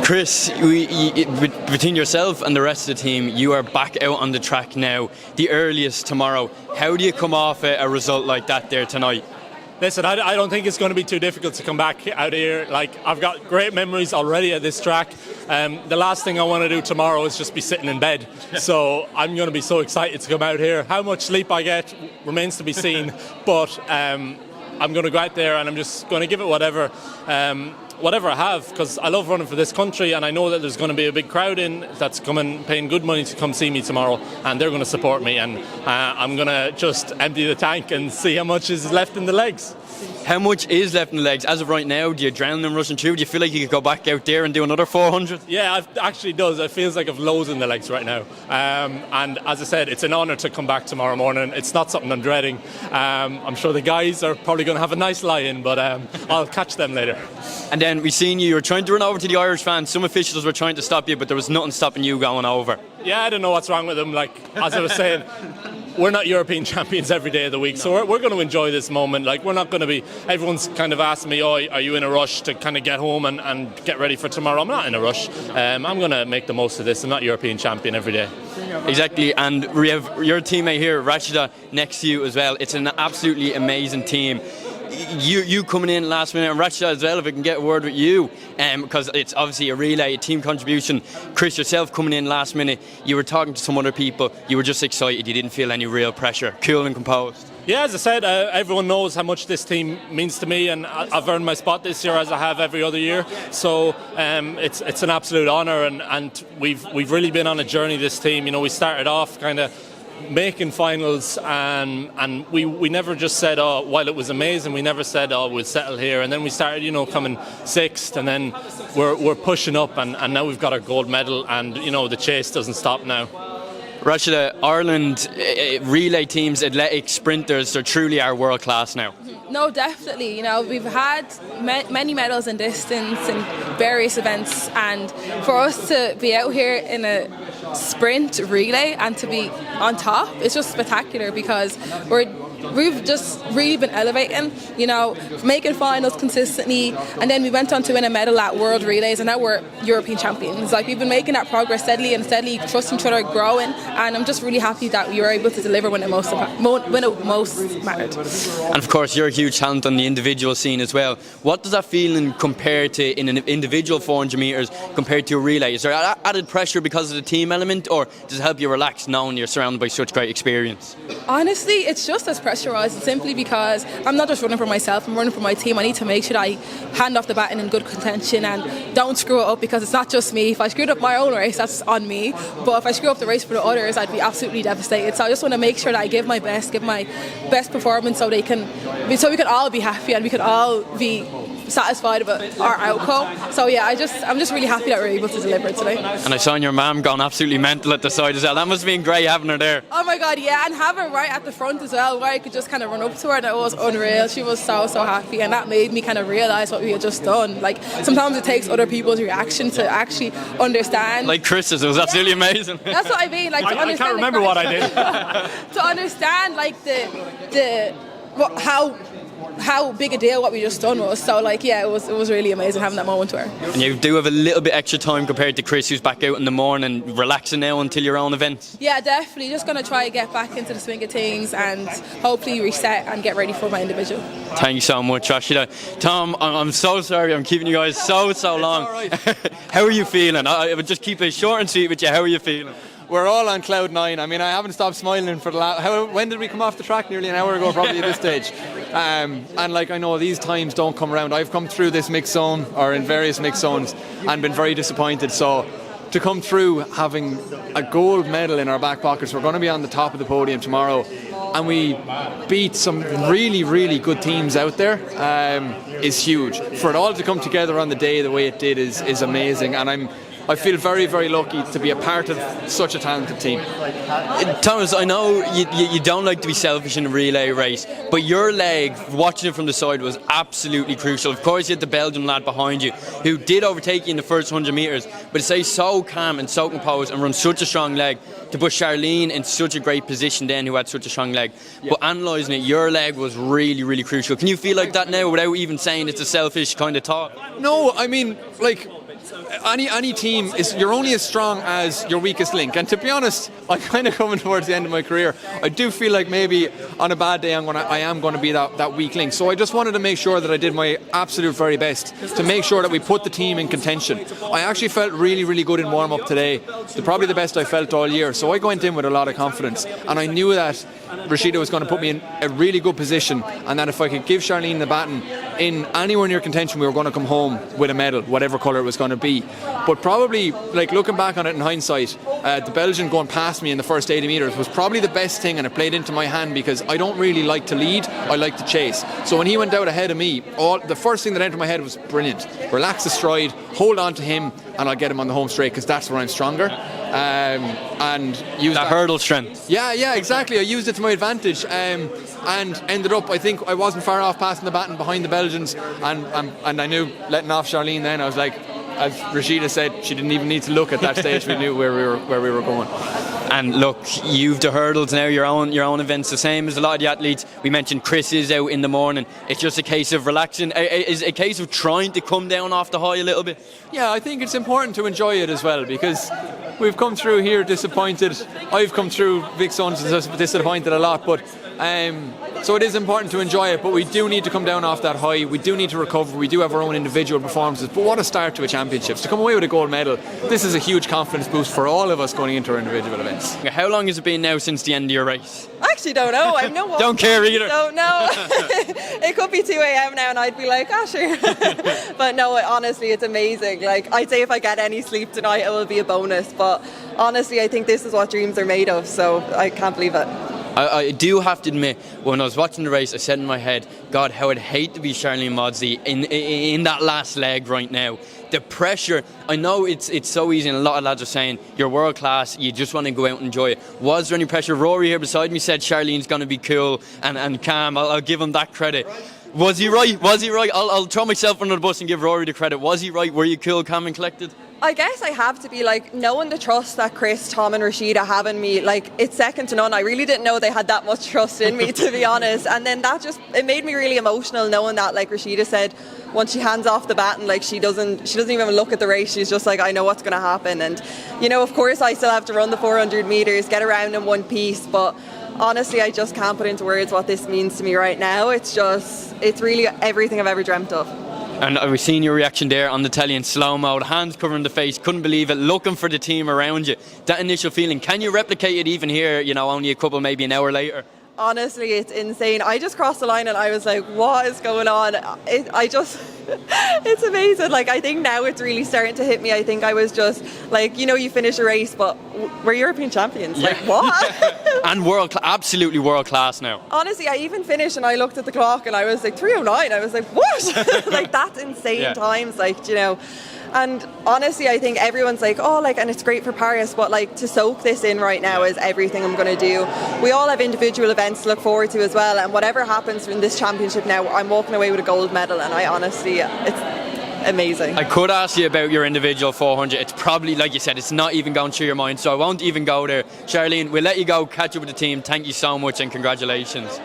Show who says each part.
Speaker 1: Chris, between yourself and the rest of the team, you are back out on the track now, the earliest tomorrow. How do you come off a result like that there tonight?
Speaker 2: Listen, I don't think it's going to be too difficult to come back out here. Like, I've got great memories already at this track. The last thing I want to do tomorrow is just be sitting in bed. So I'm going to be so excited to come out here. How much sleep I get remains to be seen. But I'm going to go out there and I'm just going to give it whatever I have, because I love running for this country, and I know that there's going to be a big crowd in that's coming, paying good money to come see me tomorrow, and they're going to support me, and I'm going to just empty the tank and see how much is left in the legs.
Speaker 1: How much is left in the legs? As of right now, do you drown them rushing through? Do you feel like you could go back out there and do another 400?
Speaker 2: Yeah, it actually does. It feels like I've loads in the legs right now. And as I said, it's an honour to come back tomorrow morning. It's not something I'm dreading. I'm sure the guys are probably going to have a nice lie-in, but I'll catch them later.
Speaker 1: And then we seen you were trying to run over to the Irish fans. Some officials were trying to stop you, but there was nothing stopping you going over.
Speaker 2: Yeah, I don't know what's wrong with them. Like, as I was saying, we're not European champions every day of the week, so we're going to enjoy this moment. Like, we're not going to be... Everyone's kind of asked me, are you in a rush to kind of get home and get ready for tomorrow? I'm not in a rush. I'm going to make the most of this. I'm not European champion every day.
Speaker 1: Exactly, and we have your teammate here, RHASIDAT, next to you as well. It's an absolutely amazing team. You coming in last minute, and RHASIDAT as well, if I can get a word with you, because it's obviously a relay, a team contribution. Chris, yourself coming in last minute, you were talking to some other people, you were just excited, you didn't feel any real pressure, cool and composed.
Speaker 2: Yeah, as I said, everyone knows how much this team means to me, and I've earned my spot this year as I have every other year. So it's an absolute honour, and we've really been on a journey, this team. You know, we started off kind of making finals, and we never just said, oh, while it was amazing, we never said, oh, we'll settle here. And then we started, you know, coming sixth, and then we're pushing up, and now we've got our gold medal, and you know, the chase doesn't stop now.
Speaker 1: RHASIDAT, Ireland relay teams, athletics, sprinters, they truly are world class now.
Speaker 3: No, definitely. You know, we've had many medals in distance and various events, and for us to be out here in a sprint relay and to be on top, it's just spectacular, because we've just really been elevating, you know, making finals consistently, and then we went on to win a medal at World Relays, and now we're European champions. Like, we've been making that progress steadily, trusting each other, growing, and I'm just really happy that we were able to deliver when it most mattered.
Speaker 1: And of course, you're a huge talent on the individual scene as well. What does that feeling compare to in an individual 400 metres compared to a relay? Is there added pressure because of the team element, or does it help you relax knowing you're surrounded by such great experience?
Speaker 3: Honestly, it's just as pressurised, simply because I'm not just running for myself, I'm running for my team. I need to make sure that I hand off the baton in good contention and don't screw it up, because it's not just me. If I screwed up my own race, that's on me, but if I screw up the race for the others, I'd be absolutely devastated. So I just want to make sure that I give my best performance, so we can all be happy and we can all be satisfied about our outcome. So yeah, I'm just really happy that we're able to deliver it today.
Speaker 1: And I saw your mum gone absolutely mental at the side as well. That must have been great having her there.
Speaker 3: Oh my god, yeah, and have her right at the front as well, where I could just kind of run up to her, and it was unreal. She was so happy, and that made me kind of realise what we had just done. Like, sometimes it takes other people's reaction to actually understand.
Speaker 1: Like Chris's, it was absolutely amazing.
Speaker 3: That's what I mean. Like,
Speaker 2: I can't remember what I did.
Speaker 3: To understand, like, how big a deal what we just done was. So, like, yeah, it was really amazing having that moment with her.
Speaker 1: And you do have a little bit extra time compared to Chris, who's back out in the morning, relaxing now until your own event.
Speaker 3: Yeah, definitely. Just going to try to get back into the swing of things and hopefully reset and get ready for my individual.
Speaker 1: Thank you so much, RHASIDAT. Tom, I'm so sorry I'm keeping you guys so long. Right. How are you feeling? I would just keep it short and sweet with you. How are you feeling?
Speaker 4: We're all on cloud nine. I mean, I haven't stopped smiling for the last... When did we come off the track? Nearly an hour ago, probably, at this stage. And like, I know these times don't come around. I've come through this mixed zone, or in various mixed zones, and been very disappointed. So to come through having a gold medal in our back pockets, we're going to be on the top of the podium tomorrow, and we beat some really, really good teams out there, is huge. For it all to come together on the day the way it did is amazing, and I feel very, very lucky to be a part of such a talented team.
Speaker 1: Thomas, I know you don't like to be selfish in a relay race, but your leg, watching it from the side, was absolutely crucial. Of course, you had the Belgian lad behind you who did overtake you in the first 100 metres, but to stay so calm and so composed and run such a strong leg, to put Charlene in such a great position then, who had such a strong leg. Yeah. But analysing it, your leg was really, really crucial. Can you feel like that now without even saying it's a selfish kind of thought?
Speaker 4: No, I mean, like, any team is, you're only as strong as your weakest link. And to be honest, I'm kind of coming towards the end of my career. I do feel like maybe on a bad day I am going to be that weak link. So I just wanted to make sure that I did my absolute very best to make sure that we put the team in contention. I actually felt really, really good in warm up today. Probably the best I felt all year. So I went in with a lot of confidence, and I knew that RHASIDAT was going to put me in a really good position, and that if I could give Charlene the baton in anywhere near contention, we were going to come home with a medal, whatever colour it was going to be. But probably, like looking back on it in hindsight, the Belgian going past me in the first 80 metres was probably the best thing, and it played into my hand because I don't really like to lead, I like to chase. So when he went out ahead of me, the first thing that entered my head was brilliant. Relax the stride, hold on to him, and I'll get him on the home straight because that's where I'm stronger. And use that
Speaker 1: hurdle strength.
Speaker 4: Yeah, exactly. I used it to my advantage, and ended up, I think I wasn't far off passing the baton behind the Belgians, and I knew letting off Charlene then, I was like, as RHASIDAT said, she didn't even need to look at that stage. We knew where we were going.
Speaker 1: And look, you've the hurdles now, your own events, the same as a lot of the athletes. We mentioned Chris is out in the morning. It's just a case of relaxing. Is it a case of trying to come down off the high a little bit?
Speaker 4: Yeah, I think it's important to enjoy it as well, because we've come through here disappointed. I've come through Vic Zones disappointed a lot, but so it is important to enjoy it, but we do need to come down off that high. We do need to recover. We do have our own individual performances, but what a start to a championships. To come away with a gold medal, this is a huge confidence boost for all of us going into our individual events.
Speaker 1: How long has it been now since the end of your race?
Speaker 5: I actually don't know. I have no one.
Speaker 1: Don't care either.
Speaker 5: Don't know. It could be 2 a.m. now and I'd be like, sure. But no, honestly, it's amazing. Like, I'd say if I get any sleep tonight, it will be a bonus. But honestly, I think this is what dreams are made of, so I can't believe it.
Speaker 1: I do have to admit, when I was watching the race, I said in my head, God, how I'd hate to be Charlene Maudsley in that last leg right now. The pressure, I know it's so easy, and a lot of lads are saying, you're world class, you just want to go out and enjoy it. Was there any pressure? Rory here beside me said Charlene's going to be cool and calm. I'll give him that credit. Was he right? I'll throw myself under the bus and give Rory the credit. Was he right? Were you cool, calm and collected?
Speaker 5: I guess I have to be, like, knowing the trust that Chris, Tom and RHASIDAT have in me, like, it's second to none. I really didn't know they had that much trust in me, to be honest. And then it made me really emotional knowing that, like RHASIDAT said, once she hands off the baton, like, she doesn't even look at the race. She's just like, I know what's going to happen. And, you know, of course I still have to run the 400 metres, get around in one piece, but honestly, I just can't put into words what this means to me right now. It's really everything I've ever dreamt of.
Speaker 1: And we've seen your reaction there on the telly in slow-mo, the hands covering the face, couldn't believe it, looking for the team around you. That initial feeling, can you replicate it even here, you know, only maybe an hour later?
Speaker 5: Honestly, it's insane. I just crossed the line and I was like, what is going on? It's amazing. Like, I think now it's really starting to hit me. I think I was just like, you know, you finish a race, but we're European champions. Yeah. Like, what?
Speaker 1: And absolutely world class now.
Speaker 5: Honestly, I even finished and I looked at the clock and I was like 3:09. I was like, what? Like, that's insane times, like, you know. And honestly, I think everyone's like, oh, like, and it's great for Paris, but like, to soak this in right now is everything I'm going to do. We all have individual events to look forward to as well, and whatever happens in this championship now, I'm walking away with a gold medal, and I honestly, it's amazing.
Speaker 1: I could ask you about your individual 400. It's probably, like you said, it's not even going through your mind, so I won't even go there. Charlene, we'll let you go, catch up with the team. Thank you so much and congratulations.